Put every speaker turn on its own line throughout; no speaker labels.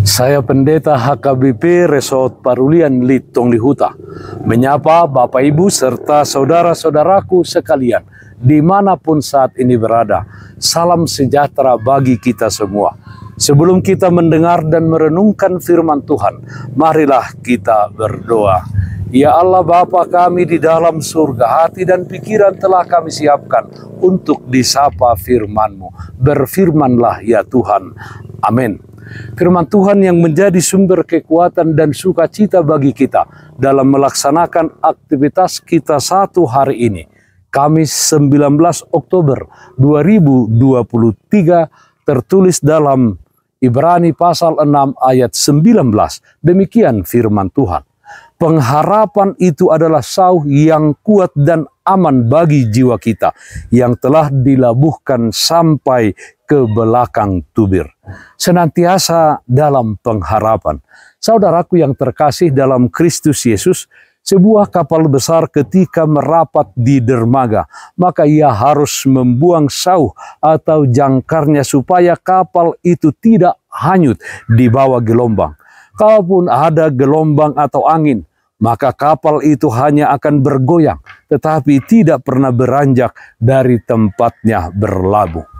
Saya Pendeta HKBP Resort Parulian Litong Lihuta, menyapa Bapak Ibu serta saudara-saudaraku sekalian, dimanapun saat ini berada. Salam sejahtera bagi kita semua. Sebelum kita mendengar dan merenungkan firman Tuhan, marilah kita berdoa. Ya Allah Bapa kami di dalam surga, hati dan pikiran telah kami siapkan untuk disapa firman-Mu. Berfirmanlah ya Tuhan. Amin. Firman Tuhan yang menjadi sumber kekuatan dan sukacita bagi kita dalam melaksanakan aktivitas kita satu hari ini. Kamis 19 Oktober 2023 tertulis dalam Ibrani pasal 6 ayat 19. Demikian firman Tuhan. Pengharapan itu adalah sauh yang kuat dan aman bagi jiwa kita yang telah dilabuhkan sampai ke belakang tubir. Senantiasa dalam pengharapan. Saudaraku yang terkasih dalam Kristus Yesus, sebuah kapal besar ketika merapat di dermaga, maka ia harus membuang sauh atau jangkarnya supaya kapal itu tidak hanyut di bawah gelombang. Kalaupun ada gelombang atau angin, maka kapal itu hanya akan bergoyang, tetapi tidak pernah beranjak dari tempatnya berlabuh.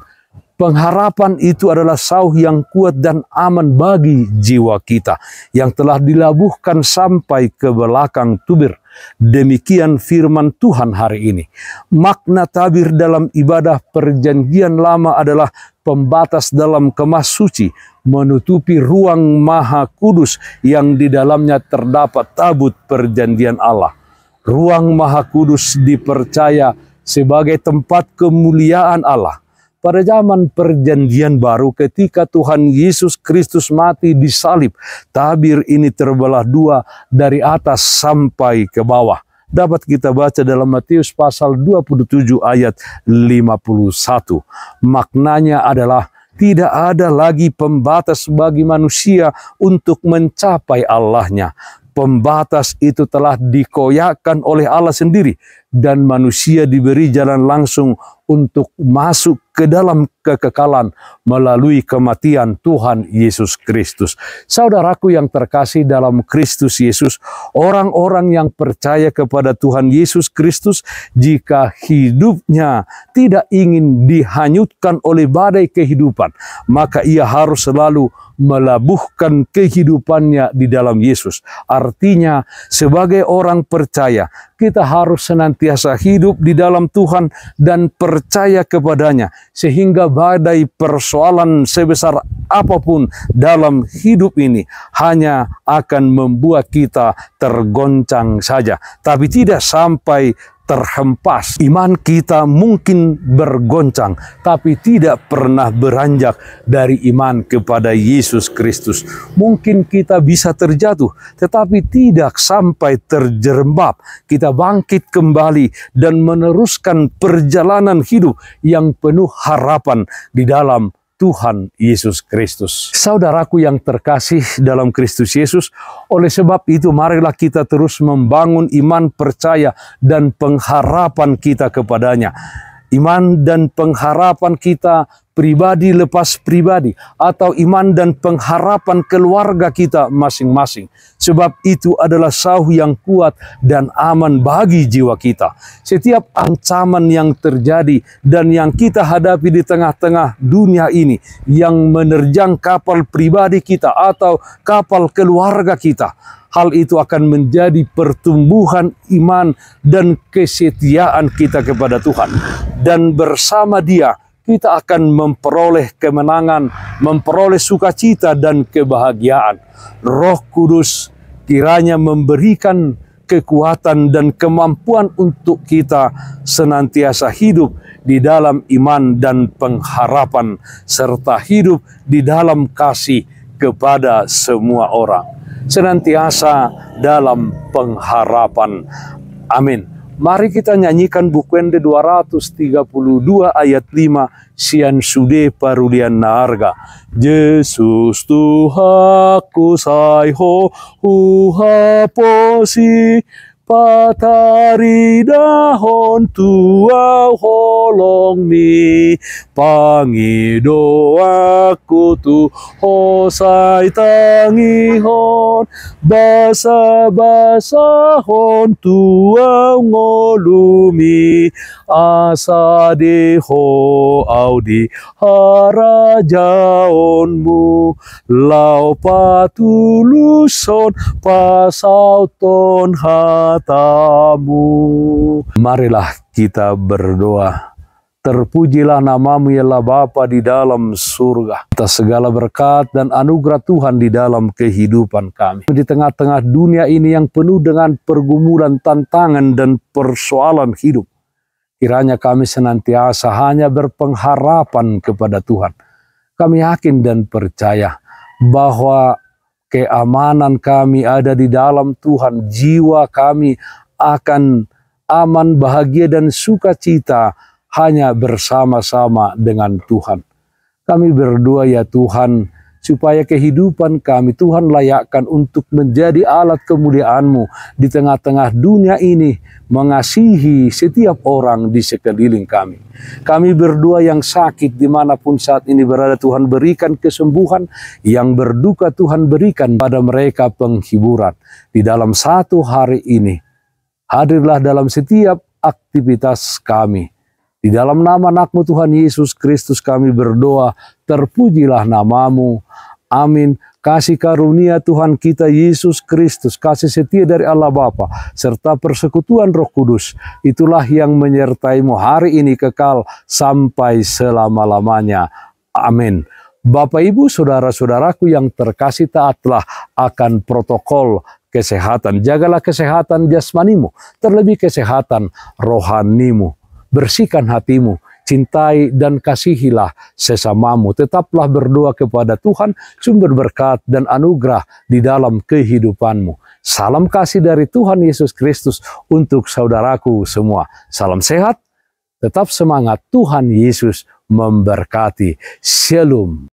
Pengharapan itu adalah sauh yang kuat dan aman bagi jiwa kita, yang telah dilabuhkan sampai ke belakang tubir. Demikian firman Tuhan hari ini. Makna tabir dalam ibadah perjanjian lama adalah pembatas dalam kemah suci, menutupi ruang maha kudus yang di dalamnya terdapat tabut perjanjian Allah. Ruang maha kudus dipercaya sebagai tempat kemuliaan Allah. Pada zaman perjanjian baru ketika Tuhan Yesus Kristus mati di salib, tabir ini terbelah dua dari atas sampai ke bawah. Dapat kita baca dalam Matius pasal 27 ayat 51. Maknanya adalah tidak ada lagi pembatas bagi manusia untuk mencapai Allahnya. Pembatas itu telah dikoyakkan oleh Allah sendiri dan manusia diberi jalan langsung untuk masuk ke dalam kekekalan melalui kematian Tuhan Yesus Kristus. Saudaraku yang terkasih dalam Kristus Yesus, orang-orang yang percaya kepada Tuhan Yesus Kristus, jika hidupnya tidak ingin dihanyutkan oleh badai kehidupan, maka ia harus selalu melabuhkan kehidupannya di dalam Yesus. Artinya, sebagai orang percaya, kita harus senantiasa hidup di dalam Tuhan dan percaya kepadanya, sehingga badai persoalan sebesar apapun dalam hidup ini hanya akan membuat kita tergoncang saja, tapi tidak sampai terhempas. Iman kita mungkin bergoncang, tapi tidak pernah beranjak dari iman kepada Yesus Kristus. Mungkin kita bisa terjatuh, tetapi tidak sampai terjerembab. Kita bangkit kembali dan meneruskan perjalanan hidup yang penuh harapan di dalam Tuhan Yesus Kristus. Saudaraku yang terkasih dalam Kristus Yesus, oleh sebab itu marilah kita terus membangun iman, percaya, dan pengharapan kita kepadanya. Iman dan pengharapan kita pribadi lepas pribadi, atau iman dan pengharapan keluarga kita masing-masing. Sebab itu adalah sauh yang kuat dan aman bagi jiwa kita. Setiap ancaman yang terjadi dan yang kita hadapi di tengah-tengah dunia ini, yang menerjang kapal pribadi kita atau kapal keluarga kita, hal itu akan menjadi pertumbuhan iman dan kesetiaan kita kepada Tuhan. Dan bersama Dia, kita akan memperoleh kemenangan, memperoleh sukacita dan kebahagiaan. Roh Kudus kiranya memberikan kekuatan dan kemampuan untuk kita senantiasa hidup di dalam iman dan pengharapan, serta hidup di dalam kasih kepada semua orang. Senantiasa dalam pengharapan. Amin. Mari kita nyanyikan Bukwende 232 ayat 5, Sian Sude Parulian Narga. Yesus Tuhaku saiho uha posi patari dahon tua holong mi, pangi doaku tu hosai tangihon, basa-basa hon tua ngolumi, asa deho au di harajaonmu, lau patuluson pasau ton hatamu. Marilah kita berdoa. Terpujilah namamu ya Allah Bapa di dalam surga, atas segala berkat dan anugerah Tuhan di dalam kehidupan kami. Di tengah-tengah dunia ini yang penuh dengan pergumulan, tantangan, dan persoalan hidup, kiranya kami senantiasa hanya berpengharapan kepada Tuhan. Kami yakin dan percaya bahwa keamanan kami ada di dalam Tuhan. Jiwa kami akan aman, bahagia, dan sukacita hanya bersama-sama dengan Tuhan. Kami berdoa ya Tuhan, supaya kehidupan kami Tuhan layakkan untuk menjadi alat kemuliaan-Mu di tengah-tengah dunia ini, mengasihi setiap orang di sekeliling kami. Kami berdoa yang sakit dimanapun saat ini berada, Tuhan berikan kesembuhan, yang berduka Tuhan berikan pada mereka penghiburan. Di dalam satu hari ini, hadirlah dalam setiap aktivitas kami. Di dalam nama anak-Mu Tuhan Yesus Kristus kami berdoa, terpujilah namamu. Amin. Kasih karunia Tuhan kita Yesus Kristus, kasih setia dari Allah Bapa, serta persekutuan Roh Kudus, itulah yang menyertai-Mu hari ini kekal sampai selama-lamanya. Amin. Bapak, Ibu, saudara-saudaraku yang terkasih, taatlah akan protokol kesehatan. Jagalah kesehatan jasmanimu, terlebih kesehatan rohanimu. Bersihkan hatimu, cintai dan kasihilah sesamamu. Tetaplah berdoa kepada Tuhan, sumber berkat dan anugerah di dalam kehidupanmu. Salam kasih dari Tuhan Yesus Kristus untuk saudaraku semua. Salam sehat, tetap semangat, Tuhan Yesus memberkati. Shalom.